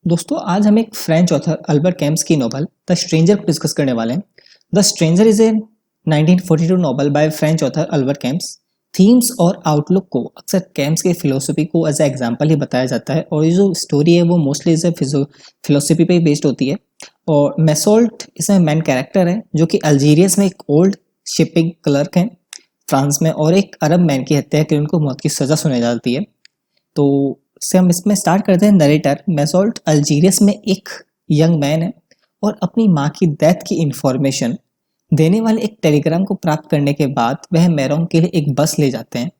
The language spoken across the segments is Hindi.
दोस्तों आज हम एक फ्रेंच ऑथर अल्बर्ट कैम्स की नोवेल द स्ट्रेंजर को डिस्कस करने वाले हैं। The stranger is a 1942 novel by French author Albert camps. Themes और आउटलुक को अक्सर कैम्स के फिलोसफी को एज ए एग्जांपल ही बताया जाता है और ये जो स्टोरी है वो मोस्टली इज फिलोसफी पे बेस्ड होती है। और मेसोल्ट इसमें मेन कैरेक्टर है जो कि अल्जीरियस में एक ओल्ड शिपिंग क्लर्क है फ्रांस में, और एक अरब मैन की हत्या कर उनको मौत की सजा सुनाई जाती है। तो से हम इसमें स्टार्ट करते हैं। नरेटर मेसोल्ट अल्जीरियस में एक यंग मैन है और अपनी माँ की डेथ की इंफॉर्मेशन देने वाले एक टेलीग्राम को प्राप्त करने के बाद वह मैरोंग के लिए एक बस ले जाते हैं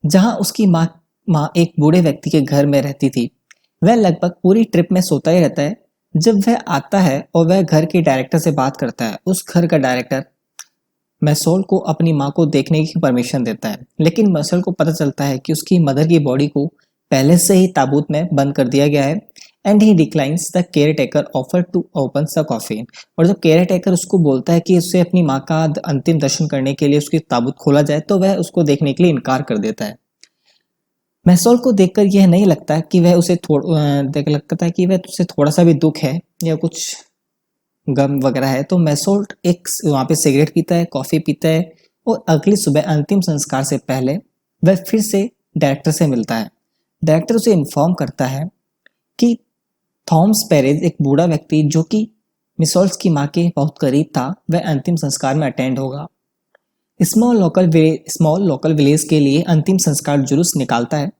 जहां उसकी माँ एक बूढ़े व्यक्ति के घर में रहती थी। वह लगभग पूरी ट्रिप में सोता ही रहता है। जब वह आता है और वह घर के डायरेक्टर से बात करता है, उस घर का डायरेक्टर मैसोल को अपनी माँ को देखने की परमिशन देता है, लेकिन मैसोल को पता चलता है कि उसकी मदर की बॉडी को पहले से ही ताबूत में बंद कर दिया गया है। And he declines the caretaker offer to open the coffin. और जब केयर टेकर उसको बोलता है कि उससे अपनी माँ का अंतिम दर्शन करने के लिए उसकी ताबूत खोला जाए, तो वह उसको देखने के लिए इनकार कर देता है। मैसोल को देखकर यह नहीं लगता कि वह उसे देख लगता है कि वह उसे थोड़ा सा भी दुख है या कुछ गम वगैरह है। तो मैसोल्ट एक वहाँ पे सिगरेट पीता है, कॉफी पीता है और अगली सुबह अंतिम संस्कार से पहले वह फिर से डायरेक्टर से मिलता है। डायरेक्टर उसे इन्फॉर्म करता है कि थॉमस पेरेज एक बूढ़ा व्यक्ति जो कि मिसोल्स की माँ के बहुत करीब था, वह अंतिम संस्कार में अटेंड होगा। स्मॉल लोकल विलेज के लिए अंतिम संस्कार जुलूस निकालता है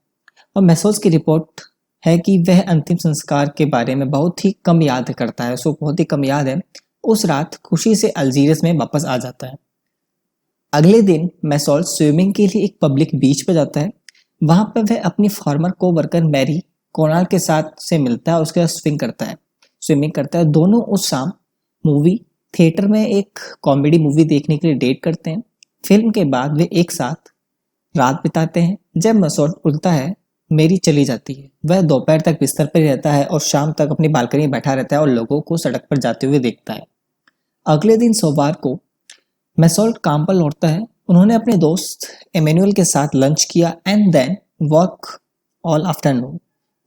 और मैसोल्स की रिपोर्ट है कि वह अंतिम संस्कार के बारे में बहुत ही कम याद करता है, उसको बहुत ही कम याद है। उस रात खुशी से अल्जीरियस में वापस आ जाता है। अगले दिन मैसोल स्विमिंग के लिए एक पब्लिक बीच पर जाता है। वहां पर वह अपनी फॉर्मर को वर्कर मैरी कोनाल के साथ से मिलता है और उसके साथ स्विमिंग करता है। दोनों उस शाम मूवी थिएटर में एक कॉमेडी मूवी देखने के लिए डेट करते हैं। फिल्म के बाद वे एक साथ रात बिताते हैं। जब मैसोल उठता है, मेरी चली जाती है। वह दोपहर तक बिस्तर पर रहता है और शाम तक अपनी बालकनी में बैठा रहता है और लोगों को सड़क पर जाते हुए देखता है। अगले दिन सोमवार को मैसोल्ट काम पर लौटता है। उन्होंने अपने दोस्त एमेनुअल के साथ लंच किया and then walk all afternoon.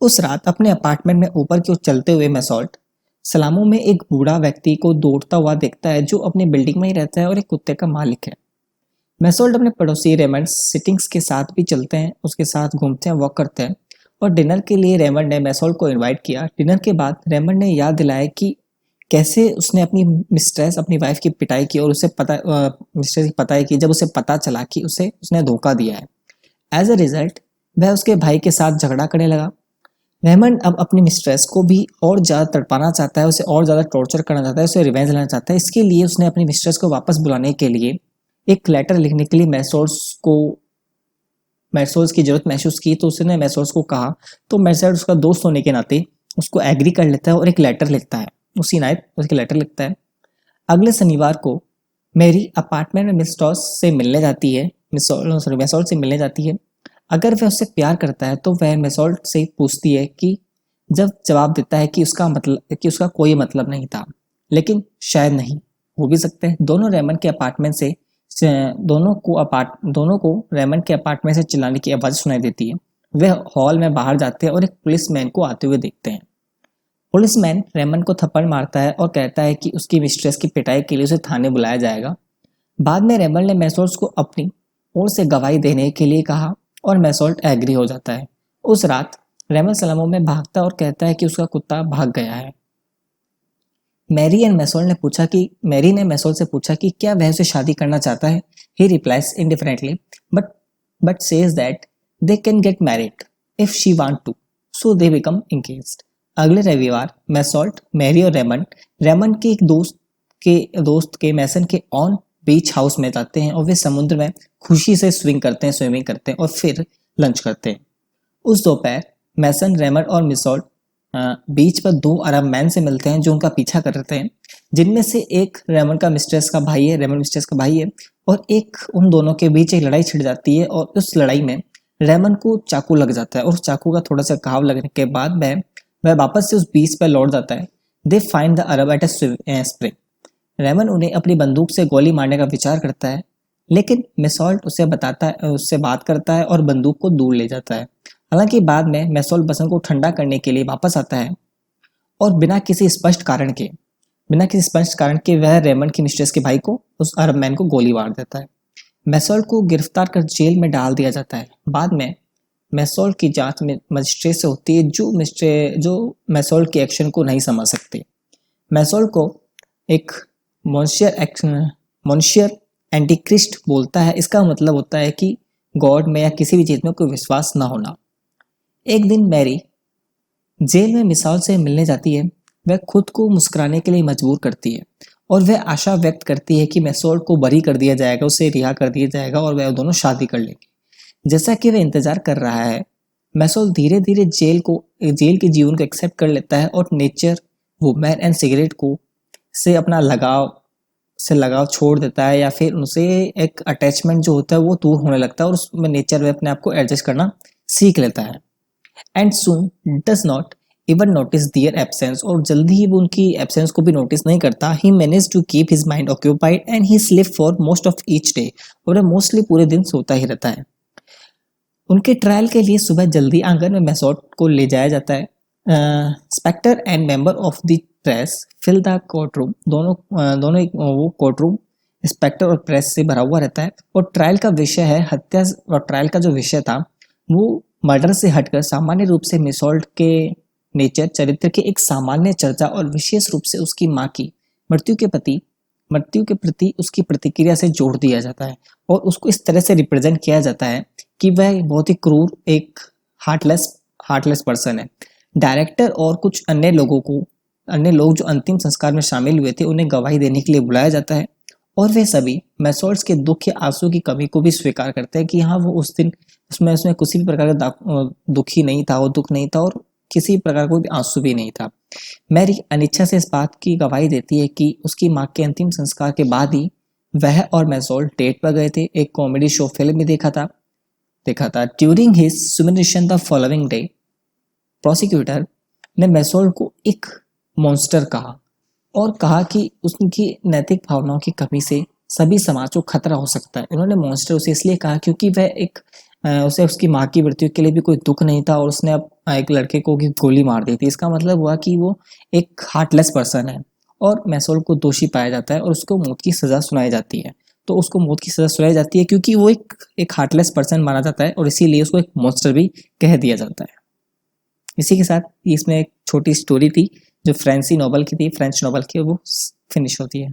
उस रात अपने अपार्टमेंट में ऊपर की ओर चलते हुए मैसोल्ट सलामों में एक बूढ़ा व्यक्ति को दौड़ता हुआ देखता है जो अपनी बिल्डिंग में ही रहता है और एक कुत्ते का मालिक है। मैसोल्ट अपने पड़ोसी रेमंड सिटिंग्स के साथ भी चलते हैं, उसके साथ घूमते हैं, वॉक करते हैं। और डिनर के लिए रेमंड ने मैसोल्ट को इनवाइट किया। डिनर के बाद रेमंड ने याद दिलाया कि कैसे उसने अपनी वाइफ की पिटाई की और उसे मिस्ट्रेस की पता है कि जब उसे पता चला कि उसने धोखा दिया है। एज अ रिजल्ट वह उसके भाई के साथ झगड़ा करने लगा। रेमंड अब अपनी मिस्ट्रेस को भी और ज़्यादा तड़पाना चाहता है, उसे और ज़्यादा टॉर्चर करना चाहता है, उसे रिवेंज लेना चाहता है। इसके लिए उसने अपनी मिस्ट्रेस को वापस बुलाने के लिए एक लेटर लिखने के लिए मैसोल्स की जरूरत महसूस की। तो उसने मैसोल्स को कहा, तो मैसोल्स उसका दोस्त होने के नाते उसको एग्री कर लेता है और एक लेटर लिखता है। उसी नाइट उसके लेटर लिखता है। अगले शनिवार को मेरी अपार्टमेंट में मैसोल्ट से मिलने जाती है। अगर वह उससे प्यार करता है तो वह मैसोल्ट से पूछती है कि जवाब देता है कि उसका कोई मतलब नहीं था, लेकिन शायद नहीं हो भी सकता है। दोनों को रेमंड के अपार्टमेंट से चिल्लाने की आवाज सुनाई देती है। वे हॉल में बाहर जाते हैं और एक पुलिसमैन को आते हुए देखते हैं। पुलिसमैन रेमंड को थप्पड़ मारता है और कहता है कि उसकी मिस्ट्रेस की पिटाई के लिए उसे थाने बुलाया जाएगा। बाद में रेमंड ने मैसोल्ट को अपनी ओर से गवाही देने के लिए कहा और मैसोल्ट एग्री हो जाता है। उस रात रेमंड सलामों में भागता और कहता है कि उसका कुत्ता भाग गया है। मैरी ने मैसोल से पूछा कि क्या वह उसे शादी करना चाहता है। He replies indifferently but says that they can get married if she want to, so they become engaged. अगले रविवार मैसोल्ट, मैरी और रेमंड के एक दोस्त के मैसन के ऑन बीच हाउस में जाते हैं और वे समुद्र में खुशी से स्विमिंग करते हैं और फिर लंच करते हैं। उस दोपहर मैसन, रेमंड और मिसोल्ट बीच पर दो अरब मैन से मिलते हैं जो उनका पीछा करते हैं, जिनमें से एक रेमंड मिस्ट्रेस का भाई है और एक उन दोनों के बीच एक लड़ाई छिड़ जाती है और उस लड़ाई में रेमंड को चाकू लग जाता है और चाकू का थोड़ा सा घाव लगने के बाद वह वापस से उस बीच पर लौट जाता है। They find the Arab at a spring. Raymond उन्हें अपनी बंदूक से गोली मारने का विचार करता है, लेकिन मैसोल्ट उससे बात करता है और बंदूक को दूर ले जाता है। हालांकि बाद में मैसोल्ट बसन को ठंडा करने के लिए वापस आता है और बिना किसी स्पष्ट कारण के वह रेमंड की मिस्ट्रेस के भाई को, उस अरब मैन को गोली मार देता है। मैसोल्ट को गिरफ्तार कर जेल में डाल दिया जाता है। बाद में मैसोल्ट की जांच में मजिस्ट्रेट से होती है जो मैसोल्ट के एक्शन को नहीं समझ सकते। मैसोल्ट को एक मोन्शियर एंटीक्रिस्ट बोलता है। इसका मतलब होता है कि गॉड में या किसी भी चीज में कोई विश्वास ना होना। एक दिन मैरी जेल में मिसाल से मिलने जाती है। वह खुद को मुस्कुराने के लिए मजबूर करती है और वह आशा व्यक्त करती है कि मैसोल्ट को बरी कर दिया जाएगा, उसे रिहा कर दिया जाएगा और वह दोनों शादी कर लेंगे। जैसा कि वह इंतजार कर रहा है, मैसोल्ट धीरे धीरे जेल के जीवन को एक्सेप्ट कर लेता है और नेचर, वुमेन एंड सिगरेट को से अपना लगाव छोड़ देता है, या फिर उनसे एक अटैचमेंट जो होता है वो दूर होने लगता है और उसमें नेचर में अपने आप को एडजस्ट करना सीख लेता है। And soon does not even notice their absence, और जल्दी ही वो उनकी एब्सेंस को भी नोटिस नहीं करता। He manage to keep his mind occupied and he sleep for most of each day, और वह मोस्टली पूरे दिन सोता ही रहता है। उनके ट्रायल के लिए सुबह जल्दी आंगन में मैसोल्ट को ले जाया जाता है। Inspector and member of the press fill the courtroom, वो कोर्ट रूम इंस्पेक्टर और प्रेस से भरा हुआ रहता है। और ट्रायल का विषय है हत्या, और ट्रायल का जो विषय था वो मर्डर से हटकर सामान्य रूप से मैसोल्ट के नेचर, चरित्र की एक सामान्य चर्चा और विशेष रूप से उसकी मां की मृत्यु के प्रति उसकी प्रतिक्रिया से जोड़ दिया जाता है और उसको इस तरह से रिप्रेजेंट किया जाता है कि वह बहुत ही क्रूर, एक हार्टलेस पर्सन है। डायरेक्टर और कुछ अन्य लोग जो अंतिम संस्कार में शामिल हुए थे उन्हें गवाही देने के लिए बुलाया जाता है और वे सभी मैसोल्ट के दुख या आंसू की कमी को भी स्वीकार करते हैं कि हाँ, वो उस दिन उसमें किसी भी प्रकार का दुखी नहीं था, वो दुख नहीं था और किसी प्रकार का भी आंसू भी नहीं था। मैरी अनिच्छा से इस बात की गवाही देती है कि उसकी मां के अंतिम संस्कार के बाद ही वह और मैसोल्ट डेट पर गए थे, एक कॉमेडी शो फिल्म भी देखा था। During his summation the following day, prosecutor ने मैसोल्ट को एक मॉन्स्टर कहा और कहा कि उसकी नैतिक भावनाओं की कमी से सभी समाज को खतरा हो सकता है। उन्होंने मॉन्स्टर उसे इसलिए कहा क्योंकि वह उसे उसकी माँ की मृत्यु के लिए भी कोई दुख नहीं था और उसने अब एक लड़के को की गोली मार दी थी। इसका मतलब हुआ कि वो एक हार्टलेस पर्सन है और मैसोल्ट को दोषी पाया जाता है और उसको मौत की सजा सुनाई जाती है। तो उसको मौत की सजा सुनाई जाती है क्योंकि वो एक हार्टलेस पर्सन माना जाता है और इसीलिए उसको एक मॉन्स्टर भी कह दिया जाता है। इसी के साथ इसमें एक छोटी स्टोरी थी जो फ्रेंच नॉवल की, वो फिनिश होती है।